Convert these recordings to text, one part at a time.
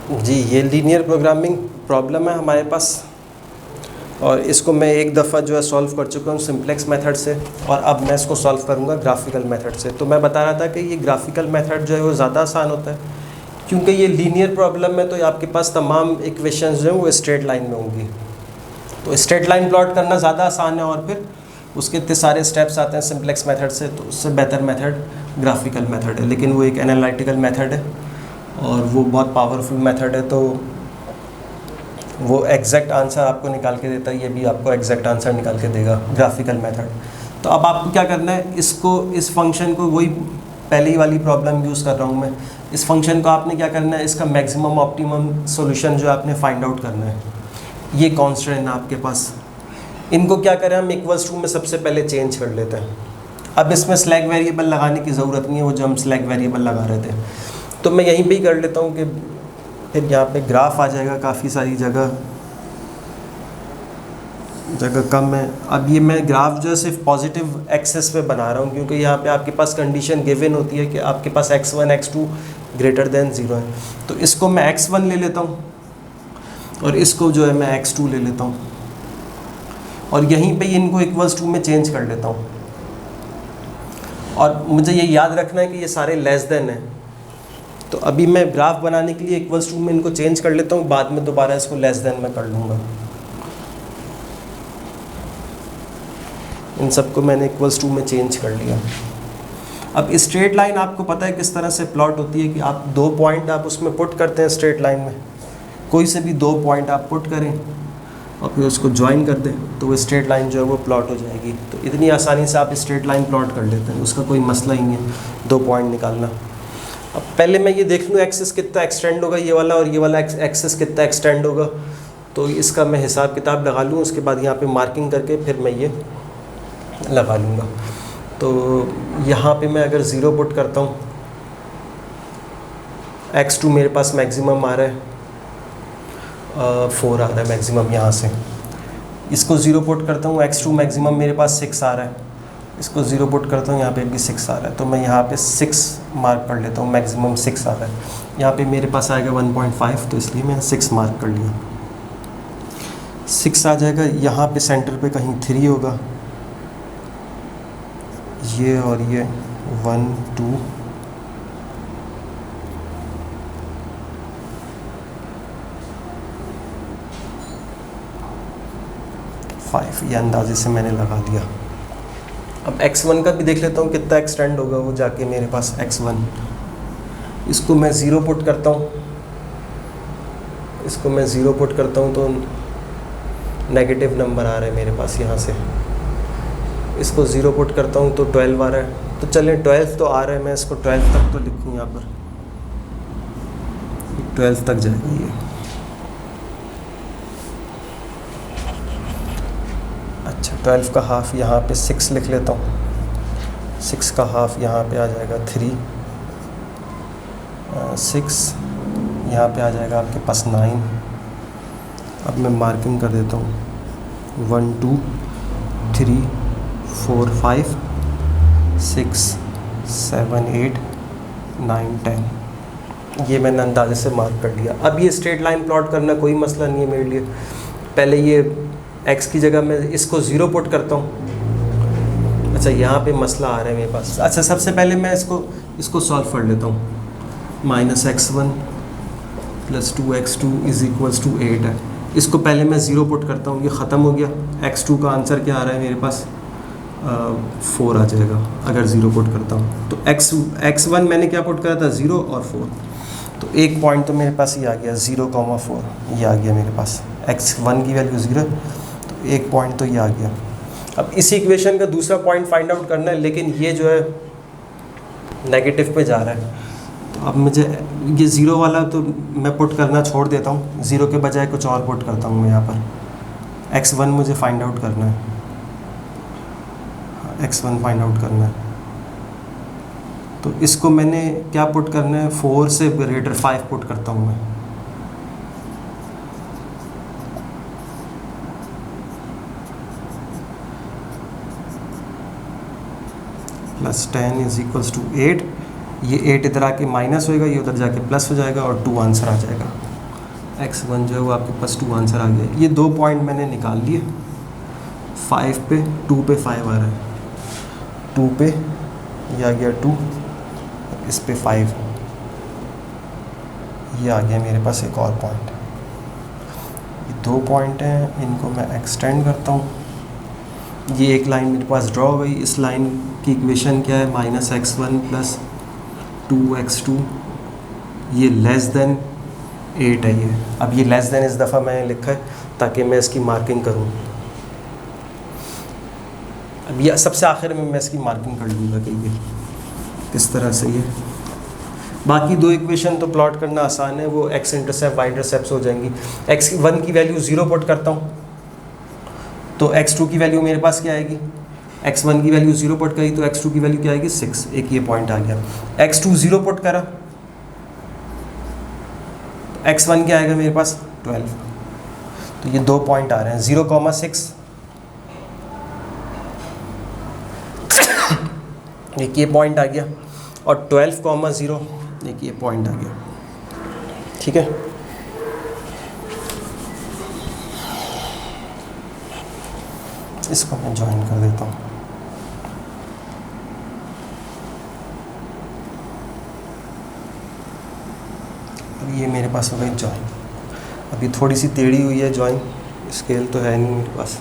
जी, ये linear programming problem है हमारे पास, और इसको मैं एक दफ़ा जो है सॉल्व कर चुका हूँ सिंप्लेक्स मेथड से, और अब मैं इसको सॉल्व करूँगा ग्राफिकल मेथड से। तो मैं बता रहा था कि ये ग्राफिकल मेथड जो है वो ज़्यादा आसान होता है, क्योंकि ये लीनियर प्रॉब्लम है, तो आपके पास तमाम इक्वेशंस जो हैं वो स्ट्रेट लाइन में होंगी। तो स्ट्रेट लाइन प्लॉट करना ज़्यादा आसान है, और फिर उसके इतने सारे स्टेप्स आते हैं सिंप्लेक्स मेथड से, तो उससे बेहतर मेथड ग्राफिकल मेथड है। लेकिन वो एक एनालिटिकल मेथड है और वो बहुत पावरफुल मेथड है, तो वो एग्जैक्ट आंसर आपको निकाल के देता है, ये भी आपको एग्जैक्ट आंसर निकाल के देगा ग्राफिकल मेथड। तो अब आपको क्या करना है, इसको, इस फंक्शन को, वही पहली वाली प्रॉब्लम यूज़ कर रहा हूँ मैं, इस फंक्शन को आपने क्या करना है, इसका मैक्सिमम ऑप्टिमम सॉल्यूशन जो आपने फाइंड आउट करना है। ये कॉन्स्टेंट है आपके पास, इनको क्या करें हम इक्वल्स टू में सबसे पहले चेंज कर लेते हैं। अब इसमें स्लैग वेरिएबल लगाने की ज़रूरत नहीं है, वो जो हम स्लैग वेरिएबल लगा रहे थे, तो मैं यहीं पे ही कर लेता हूँ कि फिर यहाँ पे ग्राफ आ जाएगा, काफ़ी सारी जगह कम है। अब ये मैं ग्राफ जो है सिर्फ पॉजिटिव एक्सेस पे बना रहा हूँ, क्योंकि यहाँ पे आपके पास कंडीशन गिवन होती है कि आपके पास x1 x2 ग्रेटर देन 0 है। तो इसको मैं x1 ले लेता हूँ और इसको जो है मैं x2 ले लेता हूँ, और यहीं पे इनको इक्वल्स टू में चेंज कर लेता हूँ। और मुझे ये याद रखना है कि ये सारे लेस देन है, तो अभी मैं ग्राफ बनाने के लिए इक्वल्स टू में इनको चेंज कर लेता हूँ, बाद में दोबारा इसको लेस देन में कर लूँगा। इन सबको मैंने इक्वल्स टू में चेंज कर लिया। अब स्ट्रेट लाइन आपको पता है किस तरह से प्लॉट होती है कि आप 2 पॉइंट आप उसमें पुट करते हैं स्ट्रेट लाइन में, कोई से भी 2 पॉइंट आप पुट करें और फिर उसको ज्वाइन कर दें, तो वो स्ट्रेट लाइन जो है वो प्लॉट हो जाएगी। तो इतनी आसानी से आप स्ट्रेट लाइन प्लॉट कर लेते हैं, उसका कोई मसला ही नहीं है 2 पॉइंट निकालना। अब पहले मैं ये देख लूँ एक्सेस कितना एक्सटेंड होगा, ये वाला और ये वाला एक्सेस कितना एक्सटेंड होगा, तो इसका मैं हिसाब किताब लगा लूँ। उसके बाद यहाँ पे मार्किंग करके फिर मैं ये लगा लूँगा। तो यहाँ पे मैं अगर 0 पुट करता हूँ, x2 मेरे पास मैक्सिमम आ रहा है, 4 आ रहा है मैक्सिमम यहाँ से। इसको 0 पुट करता हूँ, x2 मैक्सिमम मेरे पास 6 आ रहा है, इसको 0 पुट करता हूँ, यहाँ पे भी 6 आ रहा है, तो मैं यहाँ पे 6 मार्क कर लेता हूँ, मैक्सिमम 6 आ रहा है। यहाँ पे मेरे पास आएगा 1.5, तो इसलिए मैं 6 मार्क कर लिया। 6 आ जाएगा, यहाँ पे सेंटर पे कहीं 3 होगा, ये और ये 1 2 5, ये अंदाजे से मैंने लगा दिया। अब x1 का भी देख लेता हूँ कितना एक्सटेंड होगा वो जाके मेरे पास x1। इसको मैं 0 पुट करता हूँ, इसको मैं 0 पुट करता हूँ तो नेगेटिव नंबर आ रहा है मेरे पास यहाँ से। इसको 0 पुट करता हूँ तो 12 आ रहा है, तो चलें 12 तो आ रहा है, मैं इसको 12 तक तो लिखूँ, यहाँ पर 12 तक जाएगा ये। अच्छा, 12 का हाफ यहाँ पे 6 लिख लेता हूँ, 6 का हाफ यहाँ पे आ जाएगा 3, 6 यहाँ पे आ जाएगा आपके पास 9। अब मैं मार्किंग कर देता हूँ 1 2 3 4 5 6 7 8 9 10, ये मैंने अंदाजे से मार्क कर लिया। अब ये स्ट्रेट लाइन प्लॉट करना कोई मसला नहीं है मेरे लिए। पहले ये x की जगह मैं इसको 0 पुट करता हूँ। अच्छा, यहाँ पे मसला आ रहा है मेरे पास। अच्छा, सबसे पहले मैं इसको सॉल्व कर लेता हूँ। -x1 + 2x2 = 8 है। इसको पहले मैं 0 पुट करता हूँ, ये ख़त्म हो गया। x2 का आंसर क्या आ रहा है मेरे पास, 4 आ जाएगा अगर 0 पुट करता हूँ। तो x1 मैंने क्या पुट करा था, 0 और 4, तो एक पॉइंट तो मेरे पास ये आ गया 0,4, ये आ गया मेरे पास। x1 की वैल्यू 0, तो एक पॉइंट तो ये आ गया। अब इसी इक्वेशन का दूसरा पॉइंट फाइंड आउट करना है, लेकिन ये जो है नेगेटिव पे जा रहा है, तो अब मुझे ये 0 वाला तो मैं पुट करना छोड़ देता हूँ, 0 के बजाय कुछ और पुट करता हूँ मैं यहाँ पर। x1 मुझे फाइंड आउट करना है, x1 फाइंड आउट करना है, तो इसको मैंने क्या पुट करना है, 4 से ग्रेटर 5 पुट करता हूँ मैं। +10 = 8, ये 8 इधर आके माइनस होएगा, ये उधर जाके प्लस हो जाएगा और 2 आंसर आ जाएगा। x1 जो है वो आपके पास 2 आंसर आ गया। ये 2 पॉइंट मैंने निकाल लिए, 5 पे 2 पे 5 आ रहा है, 2 पे ये आ गया 2, इस पे 5, ये आ गया मेरे पास एक और पॉइंट। ये 2 पॉइंट हैं, इनको मैं एक्सटेंड करता हूँ। ये एक लाइन मेरे पास ड्रॉ हो गई। इस लाइन की इक्वेशन क्या है, -x1 + 2x2, ये लेस देन 8 है ये। अब ये लेस देन इस दफ़ा मैंने लिखा है ताकि मैं इसकी मार्किंग करूँ। अब ये सबसे आखिर में मैं इसकी मार्किंग कर लूँगा कि ये किस तरह से ये। बाकी 2 इक्वेशन तो प्लॉट करना आसान है, वो x इंटरसेप्ट y इंटरसेप्ट हो जाएंगी। x1 की वैल्यू 0 पुट करता हूँ तो x2 की वैल्यू मेरे पास क्या आएगी, x1 की वैल्यू 0 पुट करी तो x2 की वैल्यू क्या आएगी 6। एक ये पॉइंट आ गया। x2 0 पुट करा तो x1 क्या आएगा मेरे पास 12। तो ये 2 पॉइंट आ रहे हैं, 0,6 एक ये पॉइंट आ गया, और 12,0 एक ये पॉइंट आ गया। ठीक है, इसको मैं ज्वाइन कर देता हूँ। अब ये मेरे पास हो गई ज्वाइन। अभी थोड़ी सी टेढ़ी हुई है ज्वाइन, स्केल तो है नहीं मेरे पास।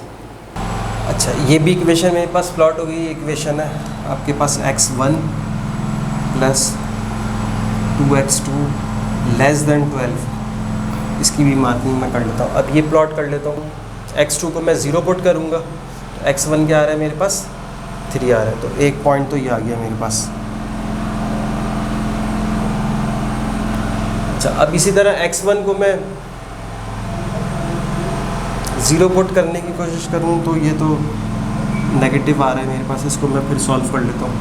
अच्छा, ये भी इक्वेशन मेरे पास प्लॉट हो गई। इक्वेशन है आपके पास x1 + 2x2 < 12। इसकी भी मार्किंग मैं कर लेता हूँ। अब ये प्लॉट कर लेता हूँ। x2 को मैं 0 पुट करूँगा तो x1 क्या आ रहा है मेरे पास 3 आ रहा है। तो एक पॉइंट तो ये आ गया मेरे पास। अच्छा, अब इसी तरह x1 को मैं 0 पुट करने की कोशिश करूँ तो ये तो नेगेटिव आ रहा है मेरे पास। इसको मैं फिर सॉल्व कर लेता हूँ।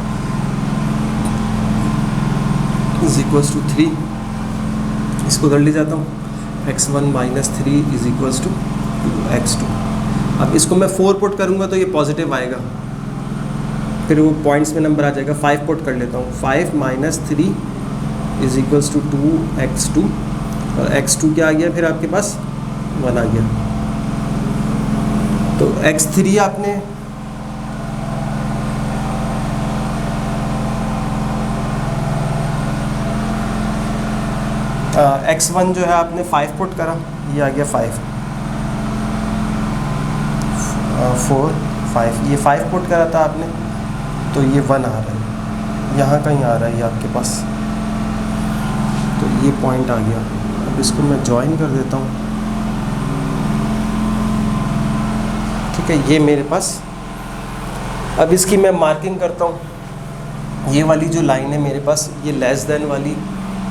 = 3, इसको कर ले जाता हूँ। x1 - 3 = 2x2। अब इसको मैं 4 पुट करूँगा तो ये पॉजिटिव आएगा, फिर वो पॉइंट्स में नंबर आ जाएगा। 5 पुट कर लेता हूँ। 5 - 3 = 2x2, और x2 क्या आ गया फिर आपके पास 1 आ गया। तो x3 आपने x1 जो है आपने 5 पुट करा, ये आ गया 5, 4 5, ये 5 पुट करा था आपने तो ये 1 आ रहा है, यहाँ कहीं आ रहा है ये आपके पास। तो ये पॉइंट आ गया। अब इसको मैं ज्वाइन कर देता हूँ। ठीक है, ये मेरे पास। अब इसकी मैं मार्किंग करता हूँ। ये वाली जो लाइन है मेरे पास, ये लेस देन वाली,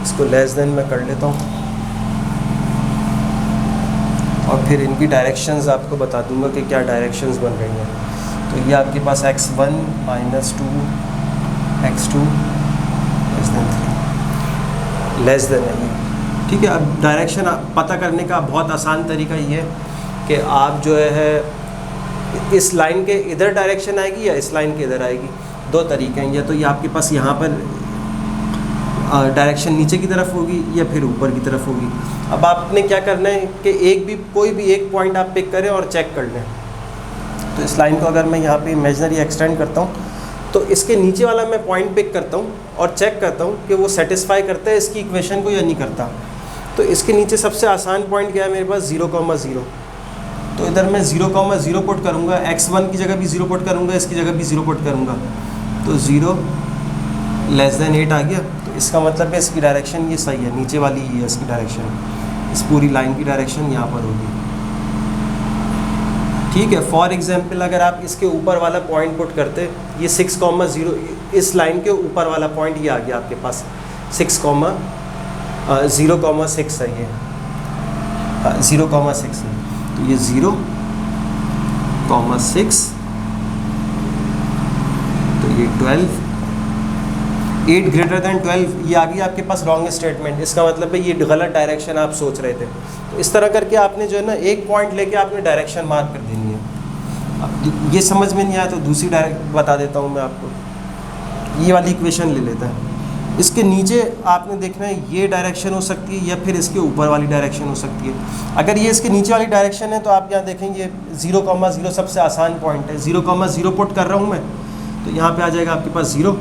इसको लेस देन मैं कर लेता हूँ, और फिर इनकी डायरेक्शंस आपको बता दूंगा कि क्या डायरेक्शंस बन रही हैं। तो ये आपके पास x1 - 2x2 लेस देन है ये। ठीक है, अब डायरेक्शन पता करने का बहुत आसान तरीका ये है कि आप जो है इस लाइन के इधर डायरेक्शन आएगी या इस लाइन के इधर आएगी। 2 तरीके हैं, या तो ये आपके पास यहाँ पर डायरेक्शन नीचे की तरफ होगी या फिर ऊपर की तरफ होगी। अब आपने क्या करना है कि कोई भी एक पॉइंट आप पिक करें और चेक कर लें। तो इस लाइन को अगर मैं यहाँ पे इमेजिनरी एक्सटेंड करता हूँ तो इसके नीचे वाला मैं पॉइंट पिक करता हूँ और चेक करता हूँ कि वो सेटिस्फाई करता है इसकी इक्वेशन को या नहीं करता। तो इसके नीचे सबसे आसान पॉइंट क्या है मेरे पास 0,0। तो इधर मैं 0,0 पुट करूँगा, x1 की जगह भी 0 पुट करूँगा, इसकी जगह भी 0 पुट करूँगा। तो 0 < 8 आ गया। तो इसका मतलब है इसकी डायरेक्शन ये सही है, नीचे वाली ही है इसकी डायरेक्शन। इस पूरी लाइन की डायरेक्शन यहाँ पर होगी। ठीक है, फॉर एग्जांपल अगर आप इसके ऊपर वाला पॉइंट पुट करते, ये 6,0, इस लाइन के ऊपर वाला पॉइंट ये आ गया आपके पास 0,6 है ये, 0,6 है। तो ये 0,6, तो ये 12, 8 > 12, ये आ गई आपके पास रॉन्ग स्टेटमेंट। इसका मतलब है ये गलत डायरेक्शन आप सोच रहे थे। तो इस तरह करके आपने जो है ना एक पॉइंट लेके आपने डायरेक्शन मार्क कर देनी है। अब ये समझ में नहीं आया तो दूसरी डायरेक्ट बता देता हूँ मैं आपको। ये वाली इक्वेशन ले लेता है। इसके नीचे आपने देखना है ये डायरेक्शन हो सकती है या फिर इसके ऊपर वाली डायरेक्शन हो सकती है। अगर ये इसके नीचे वाली डायरेक्शन है तो आप यहाँ देखेंगे 0,0 सबसे आसान पॉइंट है। 0,0 पुट कर रहा हूँ मैं, तो यहाँ पे आ जाएगा आपके पास 0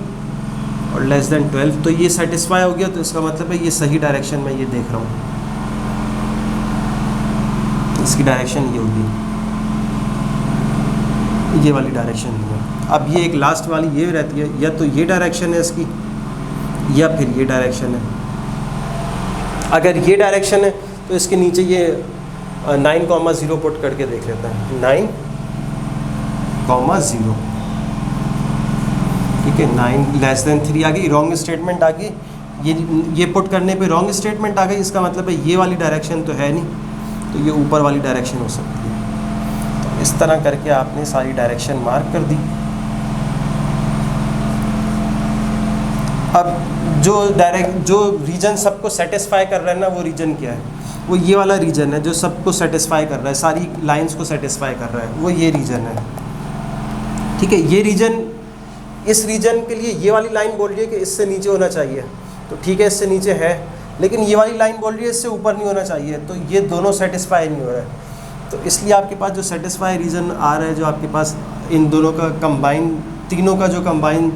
और लेस देन 12, तो ये सेटिस्फाई हो गया। तो इसका मतलब है ये सही डायरेक्शन में ये देख रहा हूँ, इसकी डायरेक्शन ये होगी, ये वाली डायरेक्शन नहीं है। अब ये एक लास्ट वाली ये रहती है, या तो ये डायरेक्शन है इसकी या फिर ये डायरेक्शन है। अगर ये डायरेक्शन है तो इसके नीचे ये 9,0 पुट करके देख लेता है, 9,0, ठीक है। 9 लेस देन 3 आ गई, रॉन्ग स्टेटमेंट आ गई। ये पुट करने पे रॉन्ग स्टेटमेंट आ गई, इसका मतलब है ये वाली डायरेक्शन तो है नहीं, तो ये ऊपर वाली डायरेक्शन हो सकती है। तो इस तरह करके आपने सारी डायरेक्शन मार्क कर दी। अब जो रीजन सबको सेटिस्फाई कर रहा है ना, वो रीजन क्या है? वो ये वाला रीजन है जो सबको सेटिस्फाई कर रहा है, सारी लाइंस को सेटिस्फाई कर रहा है, वो ये रीजन है, ठीक है। ये रीजन, इस रीजन के लिए ये वाली लाइन बोल रही है कि इससे नीचे होना चाहिए, तो ठीक है इससे नीचे है, लेकिन ये वाली लाइन बोल रही है इससे ऊपर नहीं होना चाहिए, तो ये दोनों सेटिस्फाई नहीं हो रहा है। तो इसलिए आपके पास जो सेटिस्फाई रीजन आ रहा है, जो आपके पास इन दोनों का कंबाइन, तीनों का जो कंबाइन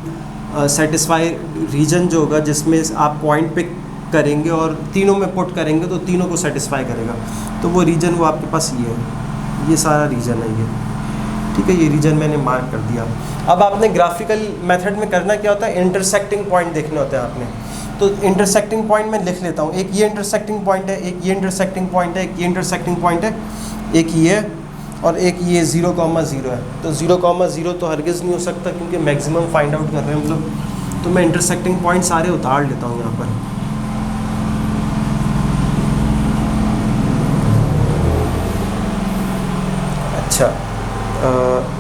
सेटिस्फाई रीजन जो होगा, जिसमें आप पॉइंट पिक करेंगे और तीनों में पुट करेंगे तो तीनों को सेटिस्फाई करेगा, तो वो रीजन वो आपके पास ये है, ये सारा रीजन है ये, ठीक है। ये रीजन मैंने मार्क कर दिया। अब आपने ग्राफिकल मेथड में करना क्या होता है, इंटरसेक्टिंग पॉइंट देखने होते हैं आपने। तो इंटरसेक्टिंग पॉइंट मैं लिख लेता हूँ, एक ये इंटरसेक्टिंग पॉइंट है, एक ये इंटरसेक्टिंग पॉइंट है, एक ये इंटरसेक्टिंग पॉइंट है, एक ये और एक ये 0,0 है। तो 0,0 तो हरगिज़ नहीं हो सकता क्योंकि मैक्सिमम फाइंड आउट कर रहे हैं हम लोग। तो मैं इंटरसेक्टिंग पॉइंट सारे उतार लेता हूँ यहाँ पर। अच्छा,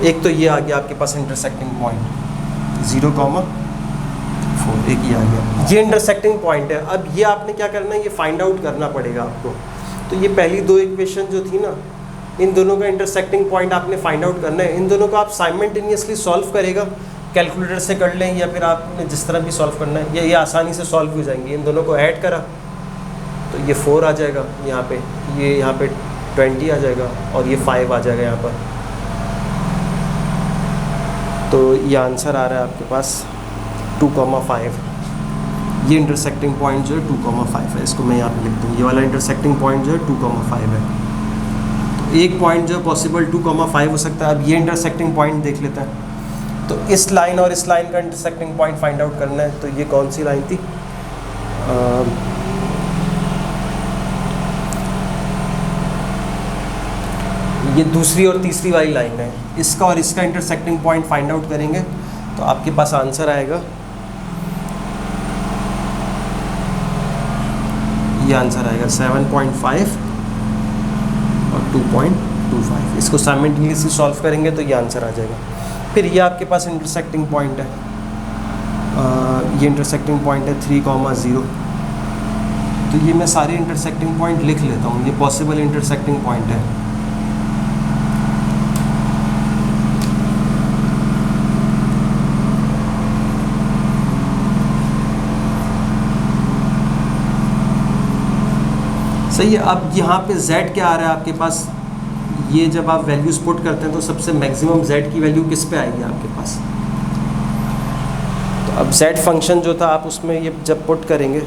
एक तो ये आ गया आपके पास इंटरसेक्टिंग पॉइंट 0,4, एक ये आ गया, ये इंटरसेक्टिंग पॉइंट है। अब ये आपने क्या करना है, ये फाइंड आउट करना पड़ेगा आपको। तो ये पहली दो इक्वेशन जो थी ना, इन दोनों का इंटरसेक्टिंग पॉइंट आपने फाइंड आउट करना है। इन दोनों को आप साइमल्टेनियसली सॉल्व करेगा, कैलकुलेटर से कर लें या फिर आपने जिस तरह भी सॉल्व करना है, ये आसानी से सॉल्व हो जाएंगे। इन दोनों को ऐड करा तो ये 4 आ जाएगा यहाँ पे, ये यहाँ पे 20 आ जाएगा और ये 5 आ जाएगा यहाँ पर। तो ये आंसर आ रहा है आपके पास 2,5। ये इंटरसेक्टिंग पॉइंट जो है 2,5 है, इसको मैं यहाँ पे लिख दूँ। ये वाला इंटरसेक्टिंग पॉइंट जो है 2,5 है। तो एक पॉइंट जो पॉसिबल 2,5 हो सकता है। अब ये इंटरसेक्टिंग पॉइंट देख लेते हैं। तो इस लाइन और इस लाइन का इंटरसेक्टिंग पॉइंट फाइंड आउट करना है। तो ये कौन सी लाइन थी, ये दूसरी और तीसरी वाली लाइन है। इसका और इसका इंटरसेक्टिंग पॉइंट फाइंड आउट करेंगे तो आपके पास आंसर आएगा, ये आंसर आएगा 7.5 और 2.25। इसको साइमल्टेनियसली सॉल्व करेंगे तो ये आंसर आ जाएगा। फिर ये आपके पास इंटरसेक्टिंग पॉइंट है, ये इंटरसेक्टिंग पॉइंट है 3,0। तो ये मैं सारे इंटरसेक्टिंग पॉइंट लिख लेता हूँ, ये पॉसिबल इंटरसेक्टिंग पॉइंट है। सही है। अब यहाँ पे z क्या आ रहा है आपके पास, ये जब आप वैल्यूज पुट करते हैं तो सबसे मैक्सिमम z की वैल्यू किस पे आएगी आपके पास। तो अब z फंक्शन जो था आप उसमें ये जब पुट करेंगे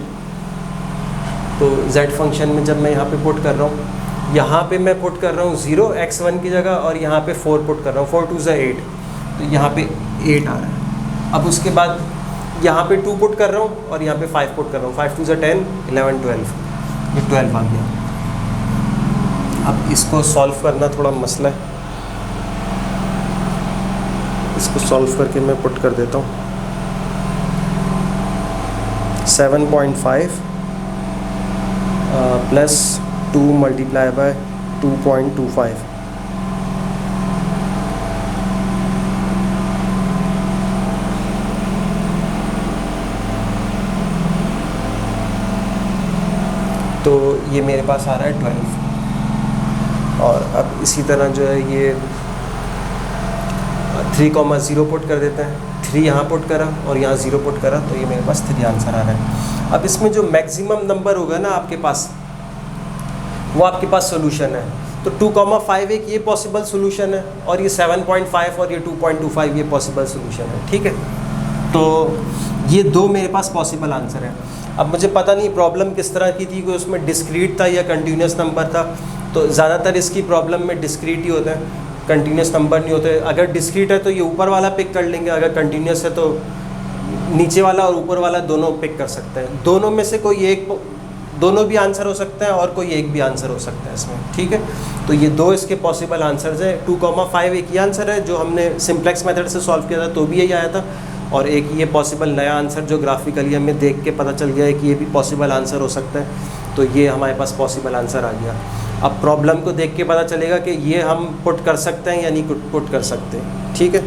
तो z फंक्शन में जब मैं यहाँ पे पुट कर रहा हूँ, यहाँ पे मैं पुट कर रहा हूँ 0 x1 की जगह और यहाँ पे 4 पुट कर रहा हूँ, 4 2 = 8, तो यहाँ पे 8 आ रहा है। अब उसके बाद यहाँ पे 2 पुट कर रहा हूँ और यहाँ पे 5 पुट कर रहा हूँ, 5 2 = 10, 11 12, ये 12 आ गया। अब इसको सॉल्व करना थोड़ा मसला है, इसको सॉल्व करके मैं पुट कर देता हूँ 7.5 प्लस 2 मल्टीप्लाई बाय 2.25। तो ये मेरे पास आ रहा है 12। और अब इसी तरह जो है ये 3,0 पुट कर देते हैं, 3 यहाँ पुट करा और यहाँ 0 पुट करा, तो ये मेरे पास 3 आंसर आ रहा है। अब इसमें जो मैक्सिमम नंबर होगा ना आपके पास, वो आपके पास सोल्यूशन है। तो 2,5 एक ये पॉसिबल सोल्यूशन है, और ये 7.5 और ये 2.25 ये पॉसिबल सोल्यूशन है, ठीक है। तो ये 2 मेरे पास पॉसिबल आंसर है। अब मुझे पता नहीं प्रॉब्लम किस तरह की थी, कि उसमें डिस्क्रीट था या कंटिन्यूस नंबर था। तो ज़्यादातर इसकी प्रॉब्लम में डिस्क्रीट ही होता है, कंटिन्यूस नंबर नहीं होते। अगर डिस्क्रीट है तो ये ऊपर वाला पिक कर लेंगे, अगर कंटिन्यूस है तो नीचे वाला और ऊपर वाला दोनों पिक कर सकते हैं। दोनों में से कोई एक, दोनों भी आंसर हो सकते हैं और कोई एक भी आंसर हो सकता है इसमें, ठीक है। तो ये 2 इसके पॉसिबल आंसर्स हैं। 2,5 एक ही आंसर है जो हमने सिंप्लेक्स मेथड से सॉल्व किया था, तो भी यही आया था। और एक ये पॉसिबल नया आंसर जो ग्राफिकली हमें देख के पता चल गया है कि ये भी पॉसिबल आंसर हो सकता है, तो ये हमारे पास पॉसिबल आंसर आ गया। अब प्रॉब्लम को देख के पता चलेगा कि ये हम पुट कर सकते हैं या नहीं पुट कर सकते, ठीक है।